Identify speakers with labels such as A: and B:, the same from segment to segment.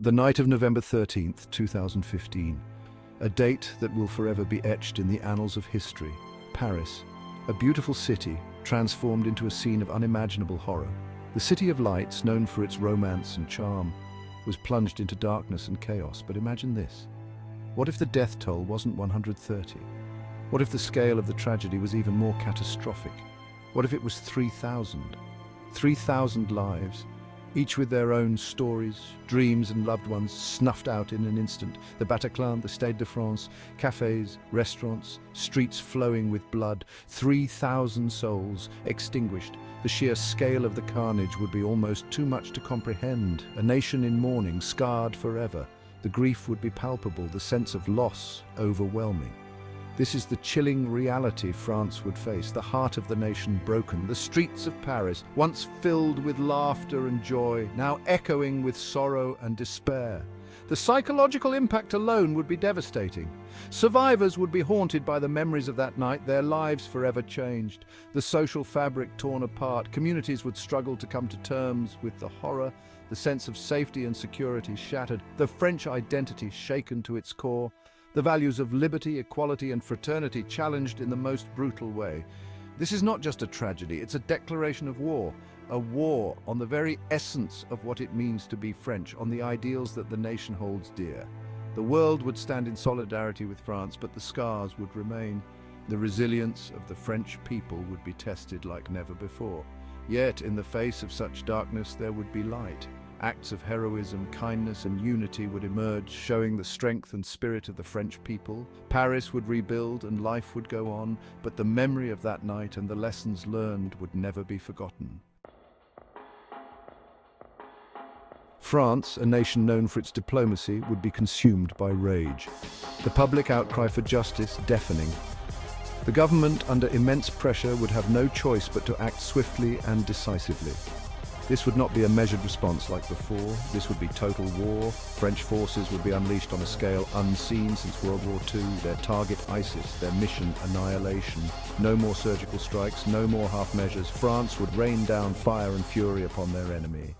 A: The night of November 13th, 2015, a date that will forever be etched in the annals of history. Paris, a beautiful city transformed into a scene of unimaginable horror. The City of Lights, known for its romance and charm, was plunged into darkness and chaos. But imagine this. What if the death toll wasn't 130? What if the scale of the tragedy was even more catastrophic? What if it was 3,000? 3,000 lives, each with their own stories, dreams and loved ones snuffed out in an instant. The Bataclan, the Stade de France, cafes, restaurants, streets flowing with blood. 3,000 souls extinguished. The sheer scale of the carnage would be almost too much to comprehend. A nation in mourning, scarred forever. The grief would be palpable, the sense of loss overwhelming. This is the chilling reality France would face, the heart of the nation broken, the streets of Paris, once filled with laughter and joy, now echoing with sorrow and despair. The psychological impact alone would be devastating. Survivors would be haunted by the memories of that night, their lives forever changed. The social fabric torn apart, communities would struggle to come to terms with the horror, the sense of safety and security shattered, the French identity shaken to its core. The values of liberty, equality and fraternity challenged in the most brutal way. This is not just a tragedy, it's a declaration of war. A war on the very essence of what it means to be French, on the ideals that the nation holds dear. The world would stand in solidarity with France, but the scars would remain. The resilience of the French people would be tested like never before. Yet, in the face of such darkness, there would be light. Acts of heroism, kindness and unity would emerge, showing the strength and spirit of the French people. Paris would rebuild and life would go on, but the memory of that night and the lessons learned would never be forgotten. France, a nation known for its diplomacy, would be consumed by rage. The public outcry for justice deafening. The government, under immense pressure, would have no choice but to act swiftly and decisively. This would not be a measured response like before. This would be total war. French forces would be unleashed on a scale unseen since World War II. Their target ISIS, their mission annihilation. No more surgical strikes, no more half measures. France would rain down fire and fury upon their enemy.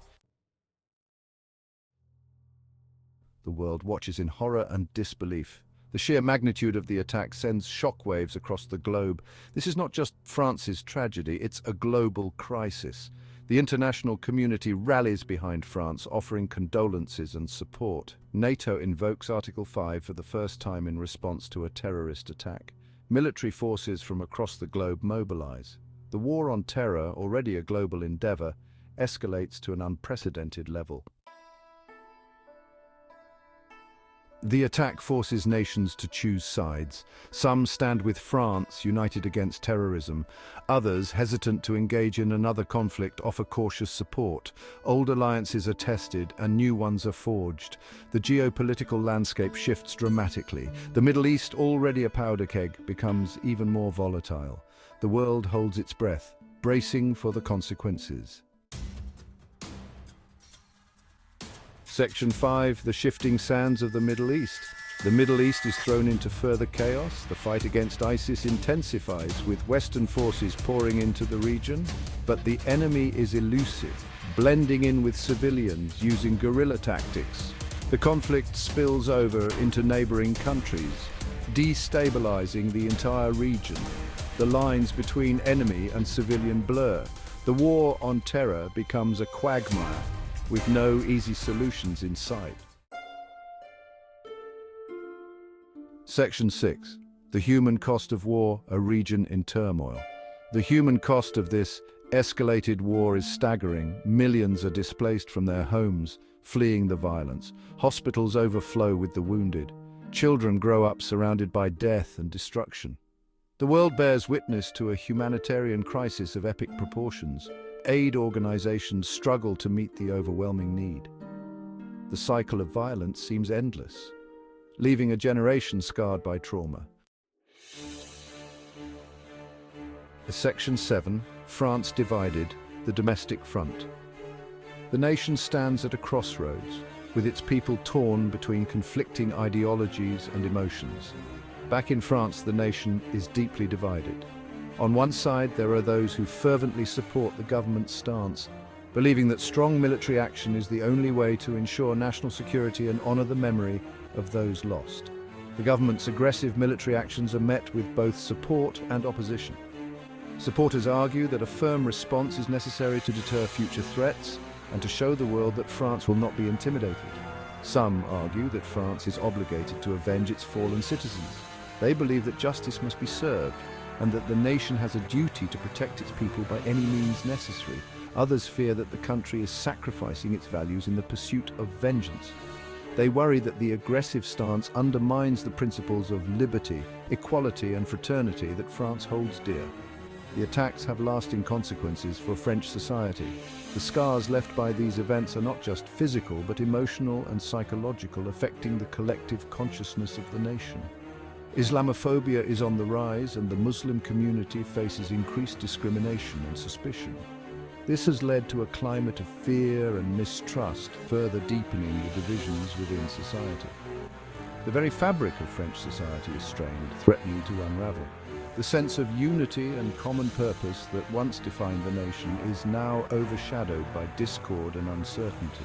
A: The world watches in horror and disbelief. The sheer magnitude of the attack sends shockwaves across the globe. This is not just France's tragedy, it's a global crisis. The international community rallies behind France, offering condolences and support. NATO invokes Article 5 for the first time in response to a terrorist attack. Military forces from across the globe mobilize. The war on terror, already a global endeavor, escalates to an unprecedented level. The attack forces nations to choose sides. Some stand with France, united against terrorism. Others, hesitant to engage in another conflict, offer cautious support. Old alliances are tested and new ones are forged. The geopolitical landscape shifts dramatically. The Middle East, already a powder keg, becomes even more volatile. The world holds its breath, bracing for the consequences. Section 5, the shifting sands of the Middle East. The Middle East is thrown into further chaos. The fight against ISIS intensifies, with Western forces pouring into the region. But the enemy is elusive, blending in with civilians using guerrilla tactics. The conflict spills over into neighboring countries, destabilizing the entire region. The lines between enemy and civilian blur. The war on terror becomes a quagmire, with no easy solutions in sight. Section 6. The human cost of war, a region in turmoil. The human cost of this escalated war is staggering. Millions are displaced from their homes, fleeing the violence. Hospitals overflow with the wounded. Children grow up surrounded by death and destruction. The world bears witness to a humanitarian crisis of epic proportions. Aid organizations struggle to meet the overwhelming need. The cycle of violence seems endless, leaving a generation scarred by trauma. Section 7, France divided, the domestic front. The nation stands at a crossroads, with its people torn between conflicting ideologies and emotions. Back in France, the nation is deeply divided. On one side, there are those who fervently support the government's stance. believing that strong military action is the only way to ensure national security and honor the memory of those lost. The government's aggressive military actions are met with both support and opposition. Supporters argue that a firm response is necessary to deter future threats and to show the world that France will not be intimidated. Some argue that France is obligated to avenge its fallen citizens. They believe that justice must be served and that the nation has a duty to protect its people by any means necessary. Others fear that the country is sacrificing its values in the pursuit of vengeance. They worry that the aggressive stance undermines the principles of liberty, equality and fraternity that France holds dear. The attacks have lasting consequences for French society. The scars left by these events are not just physical but emotional and psychological, affecting the collective consciousness of the nation. Islamophobia is on the rise and the Muslim community faces increased discrimination and suspicion. This has led to a climate of fear and mistrust, further deepening the divisions within society. The very fabric of French society is strained, threatening to unravel. The sense of unity and common purpose that once defined the nation is now overshadowed by discord and uncertainty.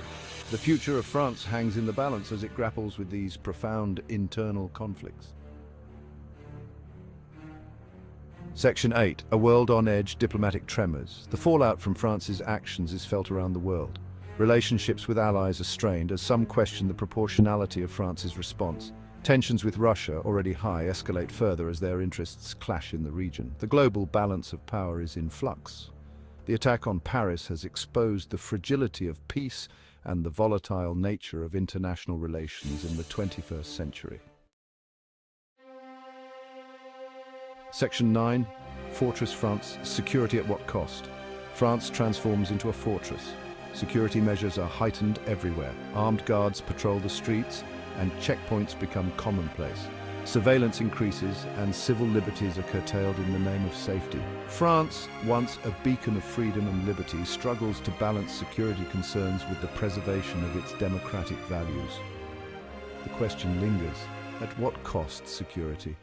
A: The future of France hangs in the balance as it grapples with these profound internal conflicts. Section 8. A world on edge, diplomatic tremors. The fallout from France's actions is felt around the world. Relationships with allies are strained as some question the proportionality of France's response. Tensions with Russia, already high, escalate further as their interests clash in the region. The global balance of power is in flux. The attack on Paris has exposed the fragility of peace and the volatile nature of international relations in the 21st century. Section 9. Fortress France. Security at what cost? France transforms into a fortress. Security measures are heightened everywhere. Armed guards patrol the streets, and checkpoints become commonplace. Surveillance increases and civil liberties are curtailed in the name of safety. France, once a beacon of freedom and liberty, struggles to balance security concerns with the preservation of its democratic values. The question lingers, at what cost security?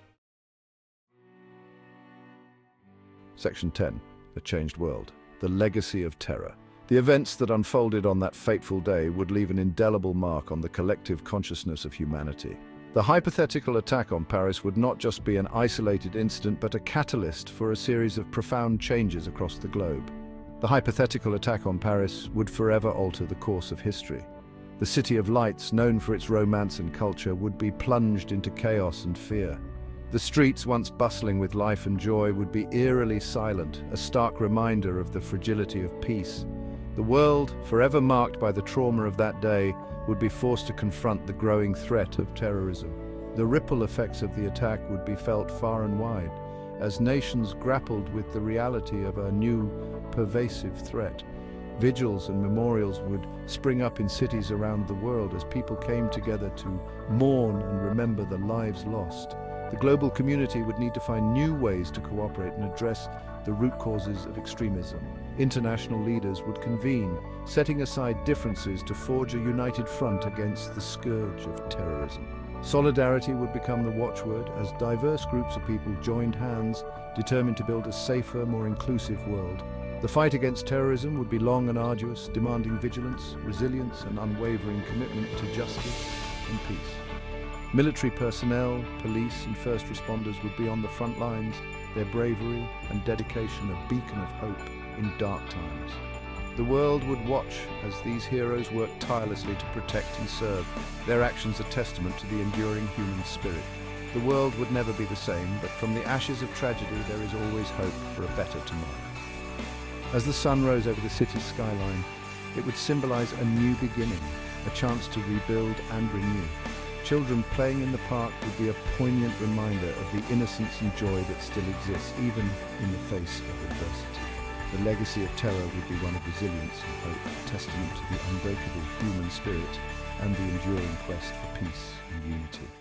A: Section 10. A changed world. The legacy of terror. The events that unfolded on that fateful day would leave an indelible mark on the collective consciousness of humanity. The hypothetical attack on Paris would not just be an isolated incident, but a catalyst for a series of profound changes across the globe. The hypothetical attack on Paris would forever alter the course of history. The City of Lights, known for its romance and culture, would be plunged into chaos and fear. The streets, once bustling with life and joy, would be eerily silent, a stark reminder of the fragility of peace. The world, forever marked by the trauma of that day, would be forced to confront the growing threat of terrorism. The ripple effects of the attack would be felt far and wide, as nations grappled with the reality of a new, pervasive threat. Vigils and memorials would spring up in cities around the world as people came together to mourn and remember the lives lost. The global community would need to find new ways to cooperate and address the root causes of extremism. International leaders would convene, setting aside differences to forge a united front against the scourge of terrorism. Solidarity would become the watchword as diverse groups of people joined hands, determined to build a safer, more inclusive world. The fight against terrorism would be long and arduous, demanding vigilance, resilience, and unwavering commitment to justice and peace. Military personnel, police, and first responders would be on the front lines, their bravery and dedication a beacon of hope in dark times. The world would watch as these heroes worked tirelessly to protect and serve, their actions a testament to the enduring human spirit. The world would never be the same, but from the ashes of tragedy there is always hope for a better tomorrow. As the sun rose over the city's skyline, it would symbolize a new beginning, a chance to rebuild and renew. Children playing in the park would be a poignant reminder of the innocence and joy that still exists, even in the face of adversity. The legacy of terror would be one of resilience and hope, a testament to the unbreakable human spirit and the enduring quest for peace and unity.